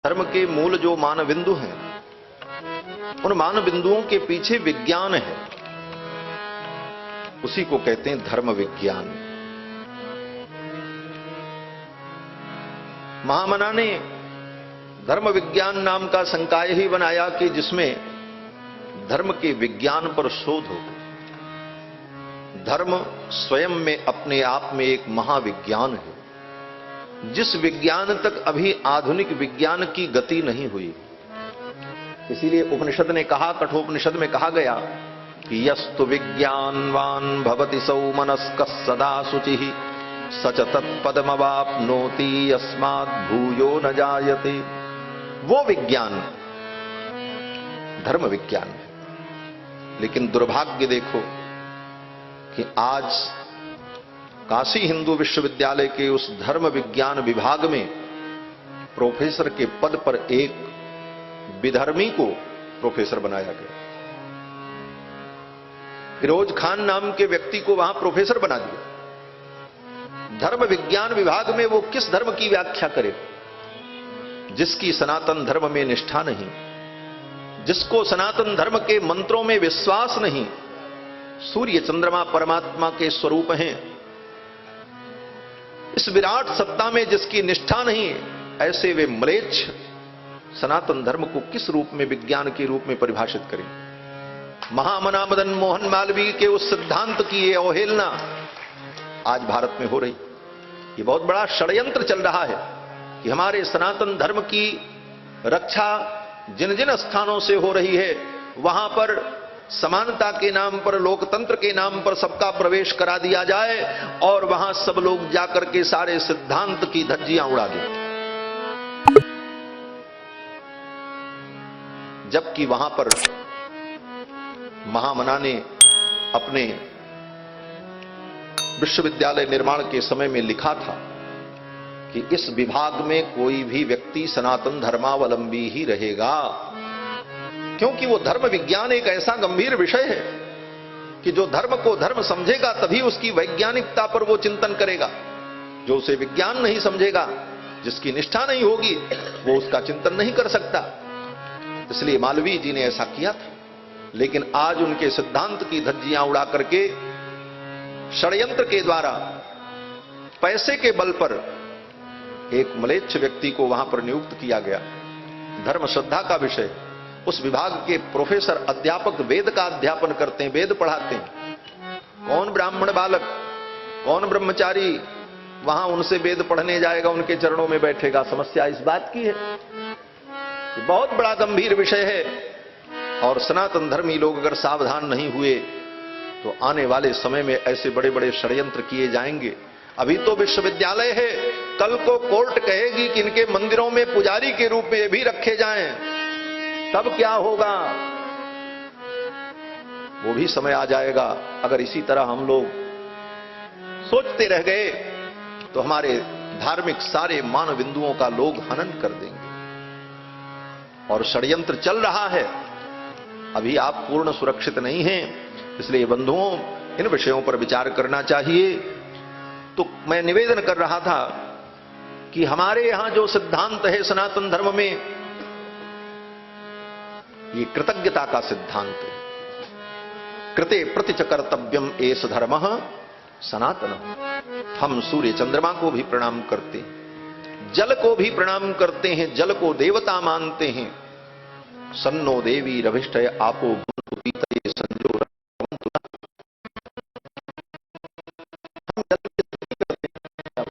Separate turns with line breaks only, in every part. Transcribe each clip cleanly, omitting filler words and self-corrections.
धर्म के मूल जो मान बिंदु हैं, उन मान बिंदुओं के पीछे विज्ञान है, उसी को कहते हैं धर्म विज्ञान। महामना ने धर्म विज्ञान नाम का संकाय ही बनाया कि जिसमें धर्म के विज्ञान पर शोध हो। धर्म स्वयं में अपने आप में एक महाविज्ञान है, जिस विज्ञान तक अभी आधुनिक विज्ञान की गति नहीं हुई। इसीलिए उपनिषद ने कहा, कठोपनिषद में कहा गया कि यस्तु विज्ञानवान भवति सौ मनस्कः सदा शुचिः सच तत्पदमवाप्नोति यस्मात् भूयो न जायते। वो विज्ञान धर्म विज्ञान है। लेकिन दुर्भाग्य देखो कि आज काशी हिंदू विश्वविद्यालय के उस धर्म विज्ञान विभाग में प्रोफेसर के पद पर एक विधर्मी को प्रोफेसर बनाया गया। फिरोज खान नाम के व्यक्ति को वहां प्रोफेसर बना दिया। धर्म विज्ञान विभाग में वो किस धर्म की व्याख्या करे? जिसकी सनातन धर्म में निष्ठा नहीं, जिसको सनातन धर्म के मंत्रों में विश्वास नहीं। सूर्य चंद्रमा परमात्मा के स्वरूप हैं, इस विराट सत्ता में जिसकी निष्ठा नहीं, ऐसे वे म्लेच्छ सनातन धर्म को किस रूप में विज्ञान के रूप में परिभाषित करें? महामना मदन मोहन मालवीय के उस सिद्धांत की ये अवहेलना आज भारत में हो रही। ये बहुत बड़ा षड्यंत्र चल रहा है कि हमारे सनातन धर्म की रक्षा जिन जिन स्थानों से हो रही है, वहां पर समानता के नाम पर, लोकतंत्र के नाम पर सबका प्रवेश करा दिया जाए और वहां सब लोग जाकर के सारे सिद्धांत की धज्जियां उड़ा दें। जबकि वहां पर महामना ने अपने विश्वविद्यालय निर्माण के समय में लिखा था कि इस विभाग में कोई भी व्यक्ति सनातन धर्मावलंबी ही रहेगा, क्योंकि वो धर्म विज्ञान एक ऐसा गंभीर विषय है कि जो धर्म को धर्म समझेगा तभी उसकी वैज्ञानिकता पर वो चिंतन करेगा। जो उसे विज्ञान नहीं समझेगा, जिसकी निष्ठा नहीं होगी, वो उसका चिंतन नहीं कर सकता। इसलिए मालवीय जी ने ऐसा किया था। लेकिन आज उनके सिद्धांत की धज्जियां उड़ा करके षड्यंत्र के द्वारा पैसे के बल पर एक म्लेच्छ व्यक्ति को वहां पर नियुक्त किया गया। धर्म श्रद्धा का विषय, उस विभाग के प्रोफेसर अध्यापक वेद का अध्यापन करते हैं, वेद पढ़ाते हैं। कौन ब्राह्मण बालक, कौन ब्रह्मचारी वहां उनसे वेद पढ़ने जाएगा, उनके चरणों में बैठेगा? समस्या इस बात की है। ये बहुत बड़ा गंभीर विषय है और सनातन धर्मी लोग अगर सावधान नहीं हुए तो आने वाले समय में ऐसे बड़े बड़े षड्यंत्र किए जाएंगे। अभी तो विश्वविद्यालय है, कल को कोर्ट कहेगी कि इनके मंदिरों में पुजारी के रूप में भी रखे जाएं, तब क्या होगा? वो भी समय आ जाएगा। अगर इसी तरह हम लोग सोचते रह गए तो हमारे धार्मिक सारे मान बिंदुओं का लोग हनन कर देंगे। और षड्यंत्र चल रहा है, अभी आप पूर्ण सुरक्षित नहीं हैं। इसलिए बंधुओं, इन विषयों पर विचार करना चाहिए। तो मैं निवेदन कर रहा था कि हमारे यहां जो सिद्धांत है सनातन धर्म में, ये कृतज्ञता का सिद्धांत है। कृते प्रतिच कर्तव्यम एष धर्मः सनातनः। हम सूर्य चंद्रमा को भी प्रणाम करते हैं, जल को भी प्रणाम करते हैं, जल को देवता मानते हैं। सन्नो देवी रभिष्ठय आपो पीतये संजो रवन्तु। हम जल की स्तुति करते हैं।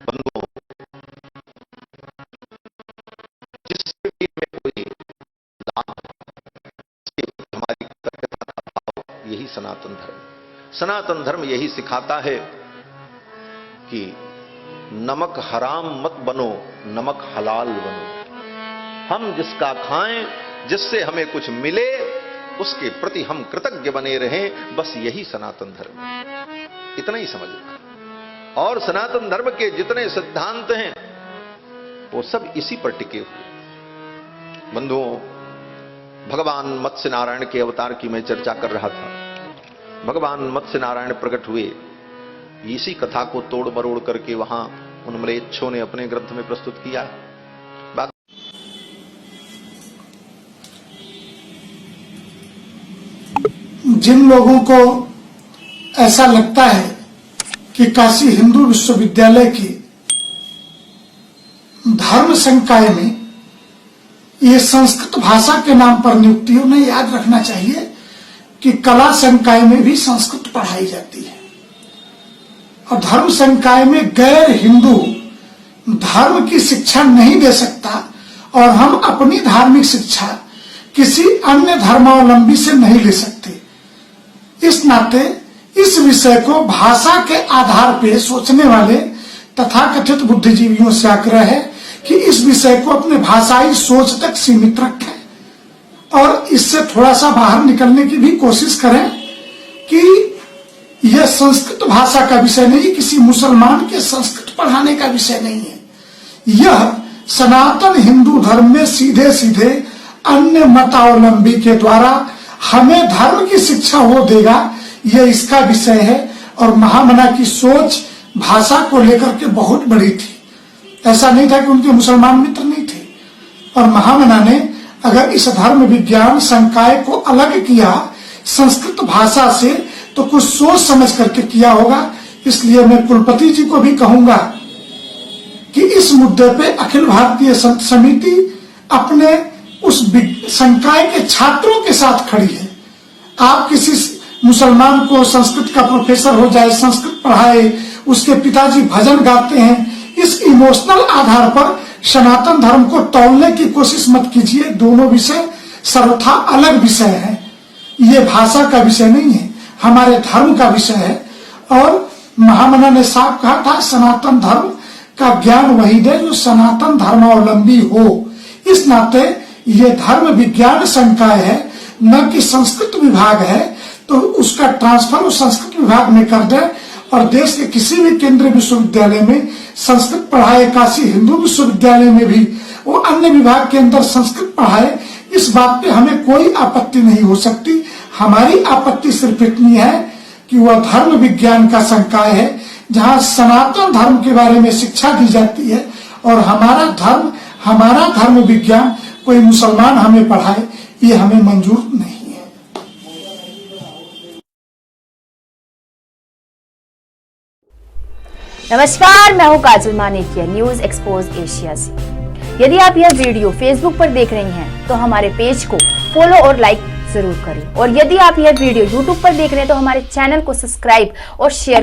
बंधुओं, जिससे भी हमें कोई लाभ है, हमारी कृतज्ञता का भाव, यही सनातन धर्म। सनातन धर्म यही सिखाता है कि नमक हराम मत बनो, नमक हलाल बनो। हम जिसका खाएं, जिससे हमें कुछ मिले, उसके प्रति हम कृतज्ञ बने रहें। बस यही सनातन धर्म है। इतना ही समझना। और सनातन धर्म के जितने सिद्धांत हैं वो सब इसी पर टिके हुए। बंधुओं, भगवान मत्स्य नारायण के अवतार की मैं चर्चा कर रहा था। भगवान मत्स्य नारायण प्रकट हुए, इसी कथा को तोड़ मरोड़ करके वहां उन म्लेच्छों ने अपने ग्रंथ में प्रस्तुत किया है।
जिन लोगों को ऐसा लगता है कि काशी हिंदू विश्वविद्यालय की धर्म संकाय में ये संस्कृत भाषा के नाम पर नियुक्ति, उन्हें याद रखना चाहिए कि कला संकाय में भी संस्कृत पढ़ाई जाती है और धर्म संकाय में गैर हिंदू धर्म की शिक्षा नहीं दे सकता और हम अपनी धार्मिक शिक्षा किसी अन्य धर्मावलंबी से नहीं ले सकते। इस नाते इस विषय को भाषा के आधार पर सोचने वाले तथाकथित बुद्धिजीवियों से आग्रह है कि इस विषय को अपने भाषाई सोच तक सीमित रखें और इससे थोड़ा सा बाहर निकलने की भी कोशिश करें कि यह संस्कृत भाषा का विषय नहीं, किसी मुसलमान के संस्कृत पढ़ाने का विषय नहीं है। यह सनातन हिंदू धर्म में सीधे सीधे अन्य मतावलंबी के द्वारा हमें धर्म की शिक्षा हो देगा, यह इसका विषय है। और महामना की सोच भाषा को लेकर के बहुत बड़ी थी। ऐसा नहीं था कि उनके मुसलमान मित्र नहीं थे। और महामना ने अगर इस धर्म विज्ञान संकाय को अलग किया संस्कृत भाषा से तो कुछ सोच समझ करके किया होगा। इसलिए मैं कुलपति जी को भी कहूंगा कि इस मुद्दे पे अखिल भारतीय संत समिति अपने उस संकाय के छात्रों के साथ खड़ी है। आप किसी मुसलमान को संस्कृत का प्रोफेसर हो जाए, संस्कृत पढ़ाए, उसके पिताजी भजन गाते हैं, इस इमोशनल आधार पर सनातन धर्म को तौलने की कोशिश मत कीजिए। दोनों विषय सर्वथा अलग विषय है। ये भाषा का विषय नहीं है, हमारे धर्म का विषय है। और महामना ने साफ कहा था, सनातन धर्म का ज्ञान वही दे जो सनातन धर्मावलंबी हो। इस नाते ये धर्म विज्ञान संकाय है, न कि संस्कृत विभाग है, तो उसका ट्रांसफर उस संस्कृत विभाग में कर दे और देश के किसी भी केंद्रीय विश्वविद्यालय में संस्कृत पढ़ाए, काशी हिंदू विश्वविद्यालय में भी वो अन्य विभाग के अंदर संस्कृत पढ़ाए। इस बात पे हमें कोई आपत्ति नहीं हो सकती। हमारी आपत्ति सिर्फ इतनी है कि वह धर्म विज्ञान का संकाय है जहाँ सनातन धर्म के बारे में शिक्षा दी जाती है और हमारा धर्म विज्ञान कोई मुसलमान हमें पढ़ाए, ये हमें मंजूर नहीं है।
नमस्कार, मैं हूं काजल मानेकिया न्यूज एक्सपोज एशिया से। यदि आप यह वीडियो फेसबुक पर देख रहे हैं तो हमारे पेज को फॉलो और लाइक जरूर करें और यदि आप यह वीडियो यूट्यूब पर देख रहे हैं तो हमारे चैनल को सब्सक्राइब और शेयर